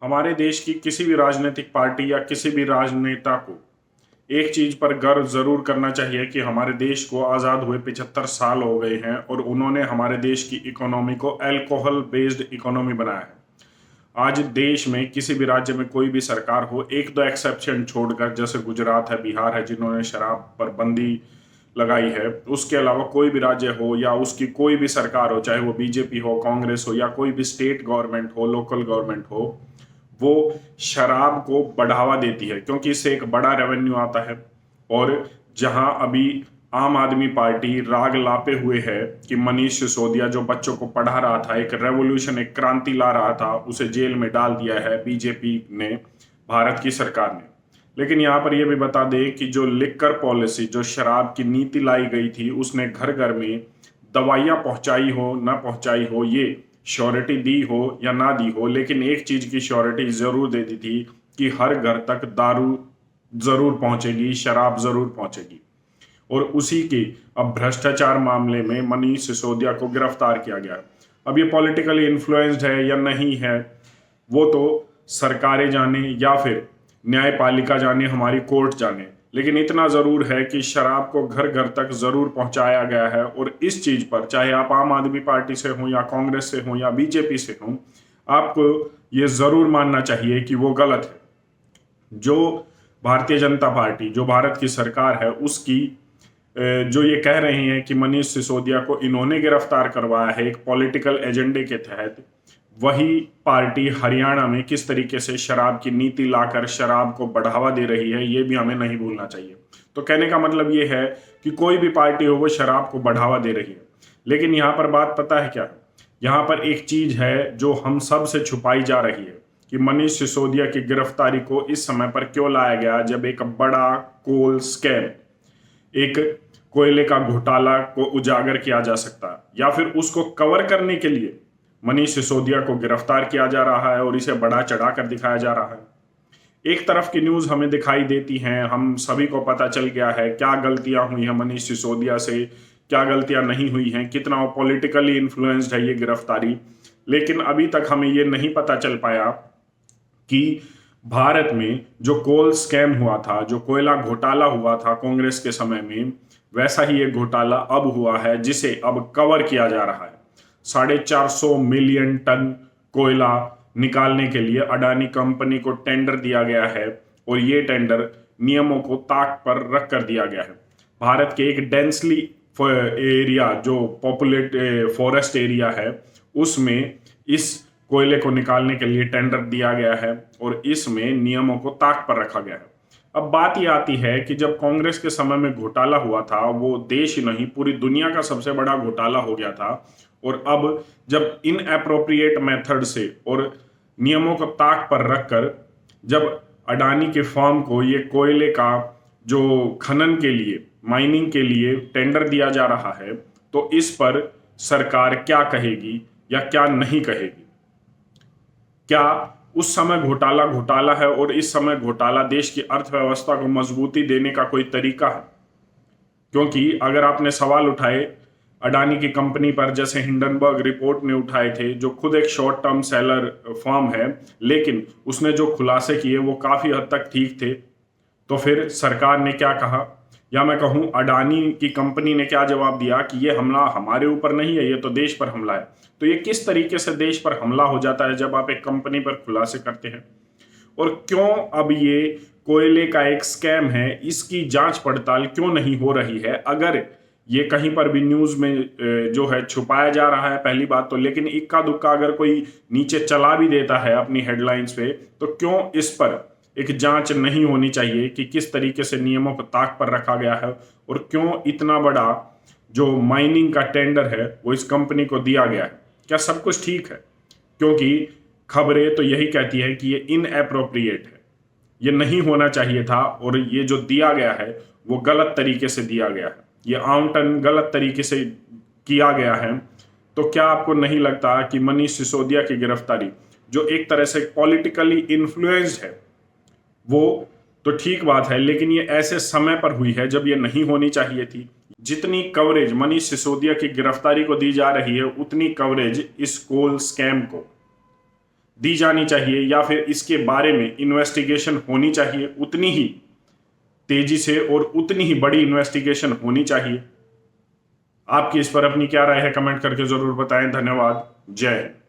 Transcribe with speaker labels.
Speaker 1: हमारे देश की किसी भी राजनीतिक पार्टी या किसी भी राजनेता को एक चीज पर गर्व जरूर करना चाहिए कि हमारे देश को आजाद हुए 75 साल हो गए हैं और उन्होंने हमारे देश की इकोनॉमी को अल्कोहल बेस्ड इकोनॉमी बनाया है। आज देश में किसी भी राज्य में कोई भी सरकार हो, एक दो एक्सेप्शन छोड़कर, जैसे गुजरात है, बिहार है, जिन्होंने शराब पर बंदी लगाई है, उसके अलावा कोई भी राज्य हो या उसकी कोई भी सरकार हो, चाहे वो बीजेपी हो, कांग्रेस हो या कोई भी स्टेट गवर्नमेंट हो, लोकल गवर्नमेंट हो, वो शराब को बढ़ावा देती है क्योंकि इससे एक बड़ा रेवेन्यू आता है। और जहां अभी आम आदमी पार्टी राग लापे हुए है कि मनीष सिसोदिया जो बच्चों को पढ़ा रहा था, एक रेवोल्यूशन, एक क्रांति ला रहा था, उसे जेल में डाल दिया है बीजेपी ने, भारत की सरकार ने। लेकिन यहाँ पर यह भी बता दें कि जो लिक्कर पॉलिसी, जो शराब की नीति लाई गई थी, उसने घर घर में दवाइयाँ पहुंचाई हो ना पहुंचाई हो, ये श्योरिटी दी हो या ना दी हो, लेकिन एक चीज की श्योरिटी जरूर दे दी थी कि हर घर तक दारू जरूर पहुंचेगी, शराब जरूर पहुंचेगी। और उसी के अब भ्रष्टाचार मामले में मनीष सिसोदिया को गिरफ्तार किया गया। अब ये पॉलिटिकली इन्फ्लुएंस्ड है या नहीं है, वो तो सरकारें जाने या फिर न्यायपालिका जाने, हमारी कोर्ट जाने, लेकिन इतना जरूर है कि शराब को घर घर तक जरूर पहुंचाया गया है। और इस चीज पर चाहे आप आम आदमी पार्टी से हो या कांग्रेस से हो या बीजेपी से हो, आपको ये जरूर मानना चाहिए कि वो गलत है। जो भारतीय जनता पार्टी, जो भारत की सरकार है, उसकी जो ये कह रहे हैं कि मनीष सिसोदिया को इन्होंने गिरफ्तार करवाया है एक पॉलिटिकल एजेंडे के तहत, वही पार्टी हरियाणा में किस तरीके से शराब की नीति लाकर शराब को बढ़ावा दे रही है, ये भी हमें नहीं भूलना चाहिए। तो कहने का मतलब ये है कि कोई भी पार्टी हो, वो शराब को बढ़ावा दे रही है। लेकिन यहाँ पर बात पता है क्या है? यहाँ पर एक चीज है जो हम सब से छुपाई जा रही है कि मनीष सिसोदिया की गिरफ्तारी को इस समय पर क्यों लाया गया, जब एक बड़ा कोल स्कैम, एक कोयले का घोटाला को उजागर किया जा सकता है, या फिर उसको कवर करने के लिए मनीष सिसोदिया को गिरफ्तार किया जा रहा है और इसे बढ़ा चढ़ा कर दिखाया जा रहा है। एक तरफ की न्यूज हमें दिखाई देती हैं, हम सभी को पता चल गया है क्या गलतियां हुई हैं मनीष सिसोदिया से, क्या गलतियां नहीं हुई हैं, कितना पॉलिटिकली इन्फ्लुएंस्ड है ये गिरफ्तारी। लेकिन अभी तक हमें ये नहीं पता चल पाया कि भारत में जो कोल स्कैम हुआ था, जो कोयला घोटाला हुआ था कांग्रेस के समय में, वैसा ही एक घोटाला अब हुआ है जिसे अब कवर किया जा रहा है। 450 मिलियन टन कोयला निकालने के लिए अडानी कंपनी को टेंडर दिया गया है और ये टेंडर नियमों को ताक पर रख कर दिया गया है। भारत के एक डेंसली एरिया, जो पॉपुलेट फॉरेस्ट एरिया है, उसमें इस कोयले को निकालने के लिए टेंडर दिया गया है और इसमें नियमों को ताक पर रखा गया है। अब बात यह आती है कि जब कांग्रेस के समय में घोटाला हुआ था, वो देश ही नहीं पूरी दुनिया का सबसे बड़ा घोटाला हो गया था। और अब जब इन एप्रोप्रिएट मेथड से और नियमों को ताक पर रखकर जब अडानी के फर्म को ये कोयले का जो खनन के लिए, माइनिंग के लिए टेंडर दिया जा रहा है, तो इस पर सरकार क्या कहेगी या क्या नहीं कहेगी? क्या उस समय घोटाला घोटाला है और इस समय घोटाला देश की अर्थव्यवस्था को मजबूती देने का कोई तरीका है? क्योंकि अगर आपने सवाल उठाए अडानी की कंपनी पर, जैसे हिंडनबर्ग रिपोर्ट ने उठाए थे, जो खुद एक शॉर्ट टर्म सेलर फर्म है, लेकिन उसने जो खुलासे किए वो काफी हद तक ठीक थे, तो फिर सरकार ने क्या कहा, या मैं कहूं अडानी की कंपनी ने क्या जवाब दिया कि ये हमला हमारे ऊपर नहीं है, ये तो देश पर हमला है। तो ये किस तरीके से देश पर हमला हो जाता है जब आप एक कंपनी पर खुलासे करते हैं? और क्यों अब ये कोयले का एक स्कैम है, इसकी जांच पड़ताल क्यों नहीं हो रही है? अगर ये कहीं पर भी न्यूज में जो है छुपाया जा रहा है, पहली बात तो, लेकिन इक्का दुक्का अगर कोई नीचे चला भी देता है अपनी हेडलाइंस पे, तो क्यों इस पर एक जांच नहीं होनी चाहिए कि किस तरीके से नियमों को ताक पर रखा गया है और क्यों इतना बड़ा जो माइनिंग का टेंडर है वो इस कंपनी को दिया गया है? क्या सब कुछ ठीक है? क्योंकि खबरें तो यही कहती है कि ये इनएप्रोप्रिएट है, ये नहीं होना चाहिए था, और ये जो दिया गया है वो गलत तरीके से दिया गया है, ये आवंटन गलत तरीके से किया गया है। तो क्या आपको नहीं लगता कि मनीष सिसोदिया की गिरफ्तारी, जो एक तरह से पॉलिटिकली इन्फ्लुएंस्ड है, वो तो ठीक बात है, लेकिन ये ऐसे समय पर हुई है जब ये नहीं होनी चाहिए थी? जितनी कवरेज मनीष सिसोदिया की गिरफ्तारी को दी जा रही है, उतनी कवरेज इस कोल स्कैम को दी जानी चाहिए या फिर इसके बारे में इन्वेस्टिगेशन होनी चाहिए, उतनी ही तेजी से और उतनी ही बड़ी इन्वेस्टिगेशन होनी चाहिए। आपकी इस पर अपनी क्या राय है कमेंट करके जरूर बताएं। धन्यवाद। जय हिंद।